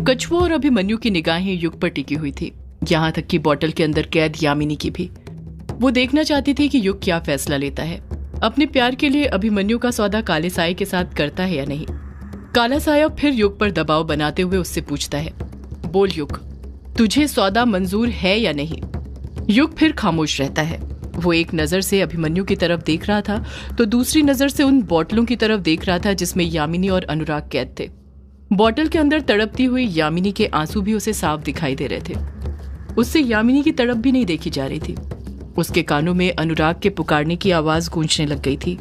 कछुआ और अभिमन्यु की निगाहें युग पर टिकी हुई थी, यहाँ तक कि बोतल के अंदर कैद यामिनी की भी। वो देखना चाहती थी कि युग क्या फैसला लेता है, अपने प्यार के लिए अभिमन्यु का सौदा काले साये के साथ करता है या नहीं। काला साया फिर युग पर दबाव बनाते हुए उससे पूछता है, बोल युग, तुझे सौदा मंजूर है या नहीं। युग फिर खामोश रहता है। वो एक नजर से अभिमन्यु की तरफ देख रहा था तो दूसरी नजर से उन बोतलों की तरफ देख रहा था जिसमें यामिनी और अनुराग कैद थे। बोतल के अंदर तड़पती हुई यामिनी के आंसू भी उसे साफ दिखाई दे रहे थे। उससे यामिनी की तड़प भी नहीं देखी जा रही थी। उसके कानों में अनुराग के पुकारने की आवाज गूंजने लग गई थी,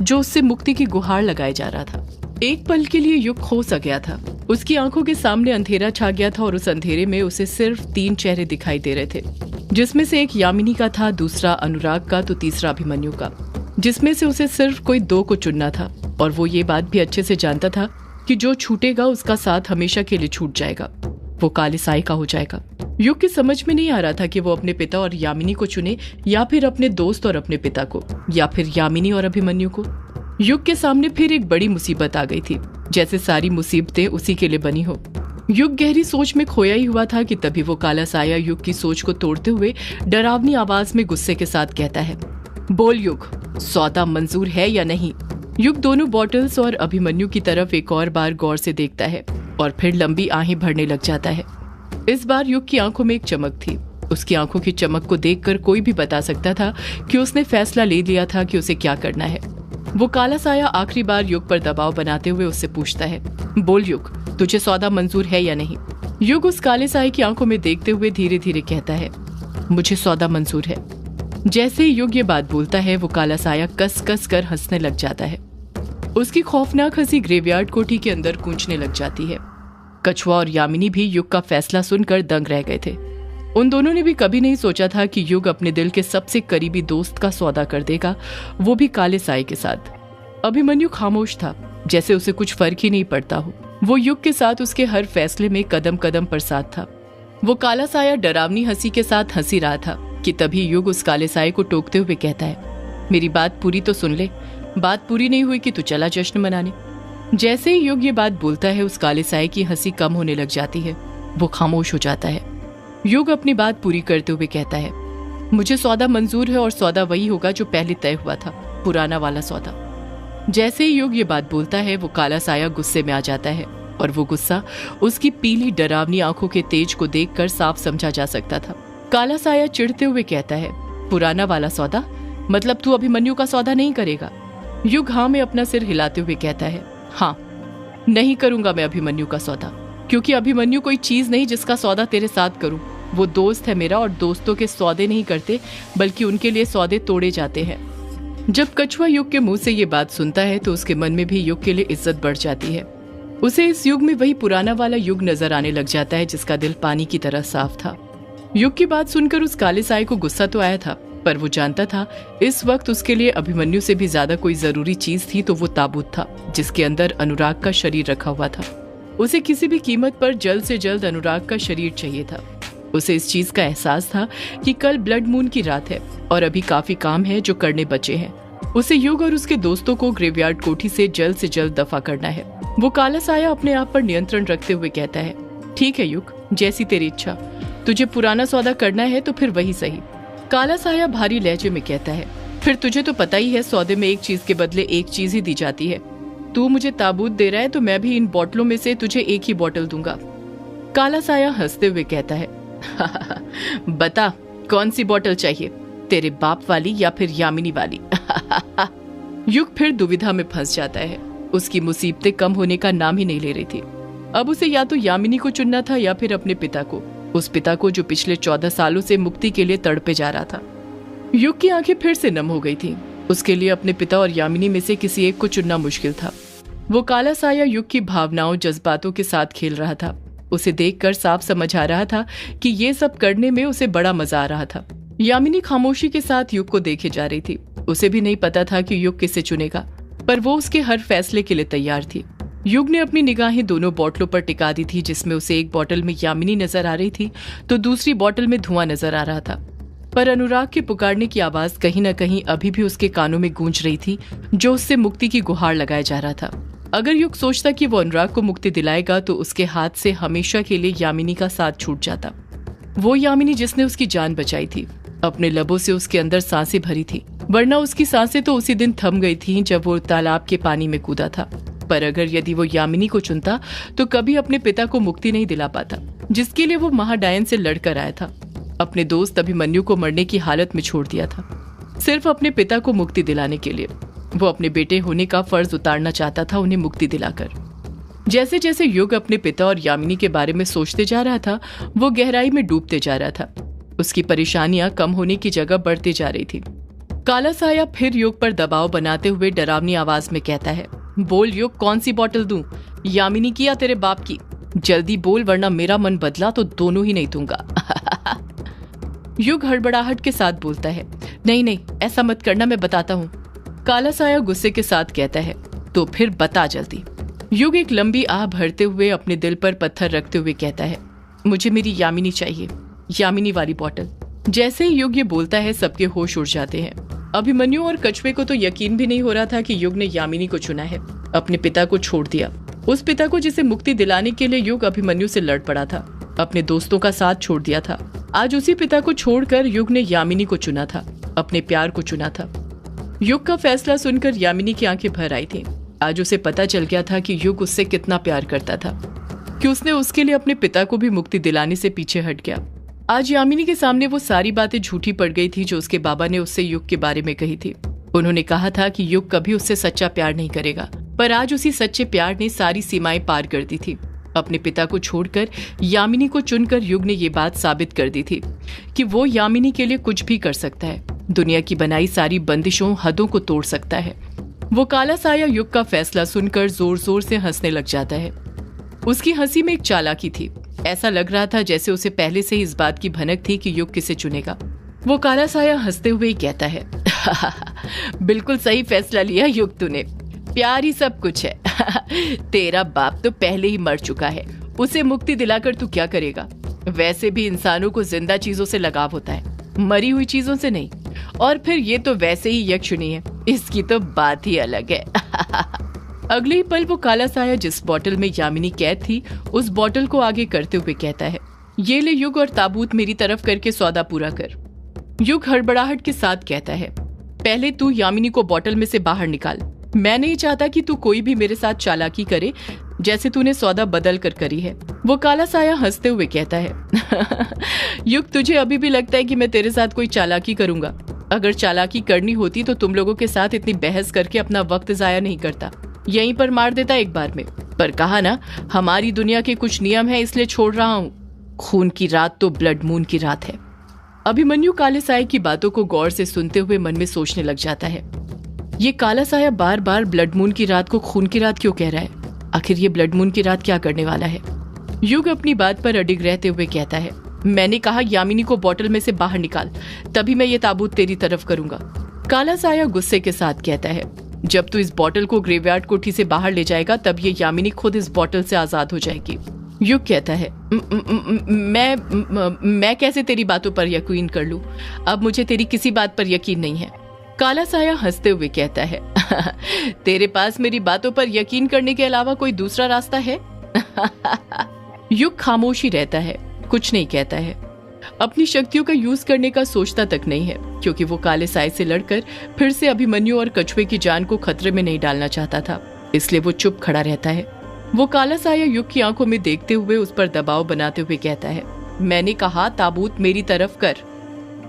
जो उससे मुक्ति की गुहार लगाए जा रहा था। एक पल के लिए युग खो सा गया था। उसकी आंखों के सामने अंधेरा छा गया था और उस अंधेरे में उसे सिर्फ 3 चेहरे दिखाई दे रहे थे, जिसमें से एक यामिनी का था, दूसरा अनुराग का तो तीसरा अभिमन्यु का, जिसमें से उसे सिर्फ कोई 2 को चुनना था। और वो ये बात भी अच्छे से जानता था कि जो छूटेगा उसका साथ हमेशा के लिए छूट जाएगा, वो काले साये का हो जाएगा। युग की समझ में नहीं आ रहा था कि वो अपने पिता और यामिनी को चुने या फिर अपने दोस्त और अपने पिता को, या फिर यामिनी और अभिमन्यु को। युग के सामने फिर एक बड़ी मुसीबत आ गई थी, जैसे सारी मुसीबतें उसी के लिए बनी हो। युग गहरी सोच में खोया ही हुआ था कि तभी वो काला साया युग की सोच को तोड़ते हुए डरावनी आवाज में गुस्से के साथ कहता है, बोल युग, सौदा मंजूर है या नहीं। युग दोनों बॉटल्स और अभिमन्यु की तरफ एक और बार गौर से देखता है और फिर लंबी आहें भरने लग जाता है। इस बार युग की आंखों में एक चमक थी। उसकी आंखों की चमक को देखकर कोई भी बता सकता था कि उसने फैसला ले लिया था कि उसे क्या करना है। वो काला साया आखिरी बार युग पर दबाव बनाते हुए उससे पूछता है, बोल युग, तुझे सौदा मंजूर है या नहीं। युग उस काले साये की आंखों में देखते हुए धीरे धीरे कहता है, मुझे सौदा मंजूर है। जैसे ही युग ये बात बोलता है, वो काला साया कस कस कर हंसने लग जाता है। उसकी खौफनाक हंसी ग्रेवयार्ड कोठी के अंदर गूंजने लग जाती है। कछुआ और यामिनी भी युग का फैसला सुनकर दंग रह गए थे। उन दोनों ने भी कभी नहीं सोचा था कि युग अपने दिल के सबसे करीबी दोस्त का सौदा कर देगा, वो भी काले साये के साथ। अभिमन्यु खामोश था, जैसे उसे कुछ फर्क ही नहीं पड़ता हो। वो युग के साथ उसके हर फैसले में कदम कदम पर साथ था। वो काला साया डरावनी हंसी के साथ हंसी रहा था कि तभी युग उस काले साये को टोकते हुए कहता है, मेरी बात पूरी तो सुन ले, बात पूरी नहीं हुई कि तू चला जश्न मनाने। जैसे ही युग ये बात बोलता है, उस काले साये की हंसी कम होने लग जाती है। वो खामोश हो जाता है। युग अपनी बात पूरी करते हुए कहता है, मुझे सौदा मंजूर है और सौदा वही होगा जो पहले तय हुआ था, पुराना वाला सौदा। जैसे ही युग ये बात बोलता है, वो काला साया गुस्से में आ जाता है और वो गुस्सा उसकी पीली डरावनी आंखों के तेज को देखकर साफ समझा जा सकता था। काला साया चिढ़ते हुए कहता है, पुराना वाला सौदा मतलब तू अभिमन्यु का सौदा नहीं करेगा। युग हाँ में अपना सिर हिलाते हुए कहता है, हाँ, नहीं करूंगा मैं अभिमन्यु का सौदा, क्योंकि अभिमन्यु कोई चीज नहीं जिसका सौदा तेरे साथ करूं। वो दोस्त है मेरा और दोस्तों के सौदे नहीं करते, बल्कि उनके लिए सौदे तोड़े जाते हैं। जब कछुआ युग के मुंह से ये बात सुनता है तो उसके मन में भी युग के लिए इज्जत बढ़ जाती है। उसे इस युग में वही पुराना वाला युग नजर आने लग जाता है जिसका दिल पानी की तरह साफ था। युग की बात सुनकर उस काले साये को गुस्सा तो आया था, पर वो जानता था इस वक्त उसके लिए अभिमन्यु से भी ज्यादा कोई जरूरी चीज थी तो वो ताबूत था जिसके अंदर अनुराग का शरीर रखा हुआ था। उसे किसी भी कीमत पर जल्द से जल्द अनुराग का शरीर चाहिए था। उसे इस चीज का एहसास था कि कल ब्लड मून की रात है और अभी काफी काम है जो करने बचे हैं। उसे युग और उसके दोस्तों को ग्रेवयार्ड कोठी से जल्द दफा करना है। वो काला साया अपने आप पर नियंत्रण रखते हुए कहता है, ठीक है युग, जैसी तेरी इच्छा, तुझे पुराना सौदा करना है तो फिर वही सही। काला साया भारी लहजे में कहता है, फिर तुझे तो पता ही है सौदे में एक चीज के बदले एक चीज ही दी जाती है। तू मुझे ताबूत दे रहा है तो मैं भी इन बोतलों में से तुझे एक ही बोतल दूंगा। काला साया हंसते हुए कहता है, बता कौन सी बोतल चाहिए, तेरे बाप वाली या फिर यामिनी वाली। युग फिर दुविधा में फंस जाता है। उसकी मुसीबतें कम होने का नाम ही नहीं ले रही थी। अब उसे या तो यामिनी को चुनना था या फिर अपने पिता को, उस पिता को जो पिछले 14 सालों से मुक्ति के लिए तड़पे जा रहा था। युग की आंखें फिर से नम हो गई थी। उसके लिए अपने पिता और यामिनी में से किसी एक को चुनना मुश्किल था। वो काला साया युग की भावनाओं जज्बातों के साथ खेल रहा था। उसे देखकर साफ समझ आ रहा था कि ये सब करने में उसे बड़ा मजा आ रहा था। यामिनी खामोशी के साथ युग को देखे जा रही थी। उसे भी नहीं पता था कि युग किसे चुनेगा, पर वो उसके हर फैसले के लिए तैयार थी। युग ने अपनी निगाहें दोनों बोतलों पर टिका दी थी, जिसमें उसे एक बोतल में यामिनी नजर आ रही थी तो दूसरी बोतल में धुआं नजर आ रहा था। पर अनुराग के पुकारने की आवाज कहीं न कहीं अभी भी उसके कानों में गूंज रही थी, जो उससे मुक्ति की गुहार लगाया जा रहा था। अगर युग सोचता कि वो अनुराग को मुक्ति दिलाएगा तो उसके हाथ से हमेशा के लिए यामिनी का साथ छूट जाता। वो यामिनी जिसने उसकी जान बचाई थी, अपने लबों से उसके अंदर सांसें भरी थी, वरना उसकी सांसें तो उसी दिन थम गई थी जब वो तालाब के पानी में कूदा था। पर अगर यदि वो यामिनी को चुनता तो कभी अपने पिता को मुक्ति नहीं दिला पाता, जिसके लिए वो महाडायन से लड़कर आया था। अपने दोस्त अभिमन्यु को मरने की हालत में छोड़ दिया था, सिर्फ अपने पिता को मुक्ति दिलाने के लिए। वो अपने बेटे होने का फर्ज उतारना चाहता था, उन्हें मुक्ति दिलाकर। जैसे जैसे युग अपने पिता और यामिनी के बारे में सोचते जा रहा था, वो गहराई में डूबते जा रहा था। उसकी परेशानियां कम होने की जगह बढ़ती जा रही थी। काला साया फिर युग पर दबाव बनाते हुए डरावनी आवाज में कहता है, बोल युग, कौन सी बोतल दूं, यामिनी की या तेरे बाप की? जल्दी बोल, वरना मेरा मन बदला तो दोनों ही नहीं दूंगा। युग हड़बड़ाहट के साथ बोलता है, नहीं नहीं, ऐसा मत करना, मैं बताता हूँ। काला साया गुस्से के साथ कहता है, तो फिर बता जल्दी। युग एक लंबी आह भरते हुए अपने दिल पर पत्थर रखते हुए कहता है, मुझे मेरी यामिनी चाहिए, यामिनी वाली बोतल। जैसे ही युग ये बोलता है, सबके होश उड़ जाते हैं। अभिमन्यु और कछुए को तो यकीन भी नहीं हो रहा था कि युग ने यामिनी को चुना है, अपने पिता को छोड़ दिया। उस पिता को जिसे मुक्ति दिलाने के लिए युग अभिमन्यु से लड़ पड़ा था, अपने दोस्तों का साथ छोड़ दिया था। आज उसी पिता को छोड़कर युग ने यामिनी को चुना था, अपने प्यार को चुना था। युग का फैसला सुनकर यामिनी की आंखें भर आई थी। आज उसे पता चल गया था कि युग उससे कितना प्यार करता था, कि उसने उसके लिए अपने पिता को भी मुक्ति दिलाने से पीछे हट गया। आज यामिनी के सामने वो सारी बातें झूठी पड़ गई थी जो उसके बाबा ने उससे युग के बारे में कही थी। उन्होंने कहा था कि युग कभी उससे सच्चा प्यार नहीं करेगा, पर आज उसी सच्चे प्यार ने सारी सीमाएं पार कर दी थी। अपने पिता को छोड़कर यामिनी को चुनकर युग ने ये बात साबित कर दी थी कि वो यामिनी के लिए कुछ भी कर सकता है, दुनिया की बनाई सारी बंदिशों, हदों को तोड़ सकता है। वो काला साया युग का फैसला सुनकर जोर जोर से हंसने लग जाता है। उसकी हंसी में एक चालाकी थी। ऐसा लग रहा था जैसे उसे पहले से ही इस बात की भनक थी कि युग किसे चुनेगा। वो काला साया हंसते हुए ही कहता है, बिल्कुल सही फैसला लिया युग तूने, प्यार ही सब कुछ है। तेरा बाप तो पहले ही मर चुका है, उसे मुक्ति दिलाकर तू क्या करेगा? वैसे भी इंसानों को जिंदा चीजों से लगाव होता है, मरी हुई चीजों से नहीं। और फिर ये तो वैसे ही यक्षिणी है, इसकी तो बात ही अलग है। अगले ही पल वो काला साया जिस बोतल में यामिनी कैद थी, उस बोतल को आगे करते हुए कहता है, ये ले युग, और ताबूत मेरी तरफ करके सौदा पूरा कर। युग हड़बड़ाहट के साथ कहता है, पहले तू यामिनी को बोतल में से बाहर निकाल। मैं नहीं चाहता कि तू कोई भी मेरे साथ चालाकी करे जैसे तूने सौदा बदल कर करी है। वो काला साया हंसते हुए कहता है, युग, तुझे अभी भी लगता है कि मैं तेरे साथ कोई चालाकी करूंगा? अगर चालाकी करनी होती तो तुम लोगों के साथ इतनी बहस करके अपना वक्त जाया नहीं करता, यहीं पर मार देता एक बार में। पर कहा ना, हमारी दुनिया के कुछ नियम है, इसलिए छोड़ रहा हूँ। खून की रात तो ब्लड मून की रात है। अभिमन्यु काले साये की बातों को गौर से सुनते हुए मन में सोचने लग जाता है, ये काला साया बार बार ब्लड मून की रात को खून की रात क्यों कह रहा है? आखिर ये ब्लड मून की रात क्या करने वाला है? युग अपनी बात पर अडिग रहते हुए कहता है, मैंने कहा यामिनी को बोतल में से बाहर निकाल, तभी मैं ये ताबूत तेरी तरफ करूंगा। काला साया गुस्से के साथ कहता है, जब तू इस बोतल को ग्रेवयार्ड कोठी से बाहर ले जाएगा तब ये यामिनी खुद इस बोतल से आजाद हो जाएगी। युग कहता है, मैं कैसे तेरी बातों पर यकीन कर लूं? अब मुझे तेरी किसी बात पर यकीन नहीं है। काला साया हंसते हुए कहता है, तेरे पास मेरी बातों पर यकीन करने के अलावा कोई दूसरा रास्ता है? युग खामोश ही रहता है, कुछ नहीं कहता है। अपनी शक्तियों का यूज करने का सोचता तक नहीं है, क्योंकि वो काले साये से लड़कर फिर से अभिमन्यु और कछुए की जान को खतरे में नहीं डालना चाहता था, इसलिए वो चुप खड़ा रहता है। वो काला साया युग की आंखों में देखते हुए उस पर दबाव बनाते हुए कहता है, मैंने कहा ताबूत मेरी तरफ कर।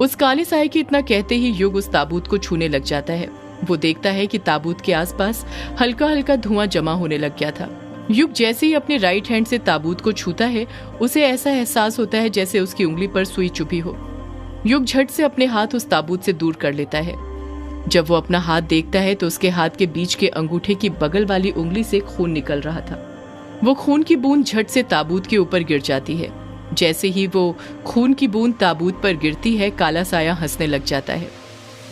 उस काले साये के इतना कहते ही युग उस ताबूत को छूने लग जाता है। वो देखता है कि ताबूत के आसपास हल्का हल्का धुआं जमा होने लग गया था। युग जैसे ही अपने राइट हैंड से ताबूत को छूता है, उसे ऐसा एहसास होता है जैसे उसकी उंगली पर सुई चुभी हो। युग झट से अपने हाथ उस ताबूत से दूर कर लेता है। जब वो अपना हाथ देखता है तो उसके हाथ के बीच के अंगूठे की बगल वाली उंगली से खून निकल रहा था। वो खून की बूंद झट से ताबूत के ऊपर गिर जाती है। जैसे ही वो खून की बूंद ताबूत पर गिरती है, काला साया हंसने लग जाता है।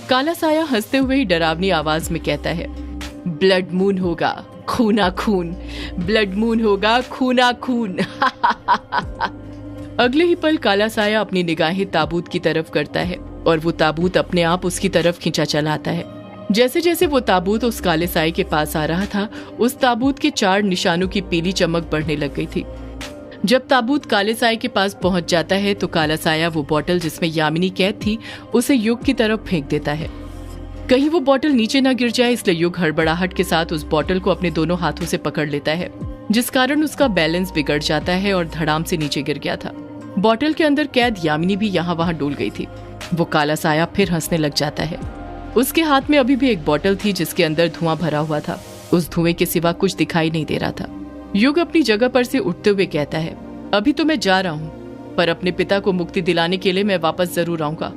काला साया हंसते हुए ही डरावनी आवाज में कहता है, ब्लड मून होगा खूना खून, ब्लड मून होगा खूना खून। अगले ही पल काला साया अपनी निगाहें ताबूत की तरफ करता है और वो ताबूत अपने आप उसकी तरफ खींचा चला आता है। जैसे जैसे वो ताबूत उस काले साए के पास आ रहा था, उस ताबूत के 4 निशानों की पीली चमक बढ़ने लग गई थी। जब ताबूत काले साए के पास पहुंच जाता है तो काला साया वो बोतल जिसमें यामिनी कैद थी उसे युग की तरफ फेंक देता है। कहीं वो बोतल नीचे न गिर जाए, इसलिए युग हड़बड़ाहट के साथ उस बोतल को अपने दोनों हाथों से पकड़ लेता है, जिस कारण उसका बैलेंस बिगड़ जाता है और धड़ाम से नीचे गिर गया था। बोतल के अंदर कैद यामिनी भी यहाँ वहां डूल गई थी। वो काला साया फिर हंसने लग जाता है। उसके हाथ में अभी भी एक बोतल थी जिसके अंदर धुआं भरा हुआ था। उस धुएं के सिवा कुछ दिखाई नहीं दे रहा था। युग अपनी जगह पर से उठते हुए कहता है, अभी तो मैं जा रहा हूँ, पर अपने पिता को मुक्ति दिलाने के लिए मैं वापस जरूर आऊंगा।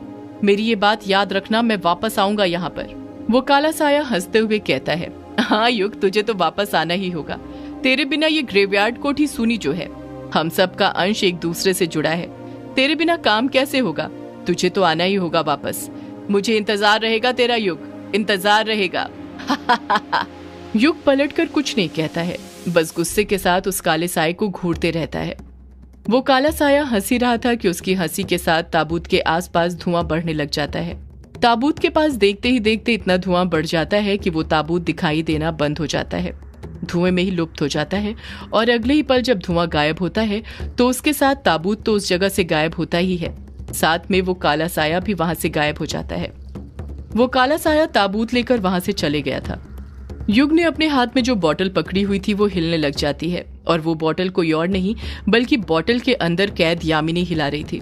मेरी ये बात याद रखना, मैं वापस आऊंगा यहाँ पर। वो काला साया हंसते हुए कहता है, हाँ युग, तुझे तो वापस आना ही होगा। तेरे बिना ये ग्रेवयार्ड कोठी सूनी जो है। हम सब का अंश एक दूसरे से जुड़ा है। तेरे बिना काम कैसे होगा? तुझे तो आना ही होगा वापस। मुझे इंतजार रहेगा तेरा युग, इंतजार रहेगा। युग पलटकर कुछ नहीं कहता है, बस गुस्से के साथ उस काले साए को घूरते रहता है। वो काला साया हंसी रहा था कि उसकी हंसी के साथ ताबूत के आसपास धुआं बढ़ने लग जाता है। ताबूत के पास देखते ही देखते इतना धुआं बढ़ जाता है कि वो ताबूत दिखाई देना बंद हो जाता है, धुएं में ही लुप्त हो जाता है। और अगले ही पल जब धुआं गायब होता है तो उसके साथ ताबूत तो उस जगह से गायब होता ही है, साथ में वो काला साया भी वहां से गायब हो जाता है। वो काला साया ताबूत लेकर वहां से चले गया था। युग ने अपने हाथ में जो बोतल पकड़ी हुई थी वो हिलने लग जाती है, और वो बोतल कोई और नहीं बल्कि बोतल के अंदर कैद यामिनी हिला रही थी।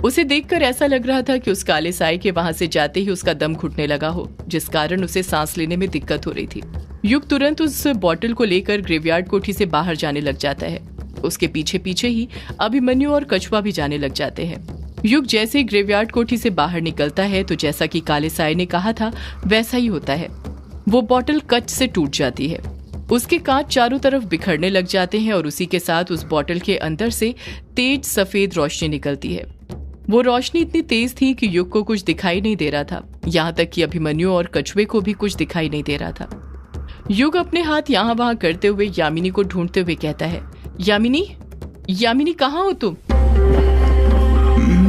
उसे देखकर ऐसा लग रहा था कि उस काले साए के वहां से जाते ही उसका दम घुटने लगा हो, जिस कारण उसे सांस लेने में दिक्कत हो रही थी। युग तुरंत उस बोतल को लेकर ग्रेवयार्ड कोठी से बाहर जाने लग जाता है। उसके पीछे पीछे ही अभिमन्यु और कछुआ भी जाने लग जाते हैं। युग जैसे ही ग्रेवयार्ड कोठी से बाहर निकलता है तो जैसा कि काले साए ने कहा था वैसा ही होता है। वो बोतल कच से टूट जाती है, उसके कांच चारों तरफ बिखरने लग जाते हैं और उसी के साथ उस बोतल के अंदर से तेज सफेद रोशनी निकलती है। वो रोशनी इतनी तेज थी कि युग को कुछ दिखाई नहीं दे रहा था, यहाँ तक कि अभिमन्यु और कछुए को भी कुछ दिखाई नहीं दे रहा था। युग अपने हाथ यहाँ वहां करते हुए यामिनी को ढूंढते हुए कहता है, यामिनी, यामिनी कहाँ हो तुम?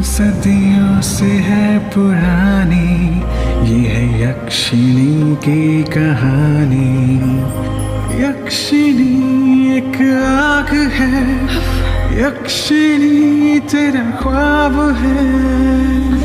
सदियों से है पुरानी ये है यक्षिणी की कहानी। यक्षिणी एक आग है, यक्षिणी तेरा ख्वाब है।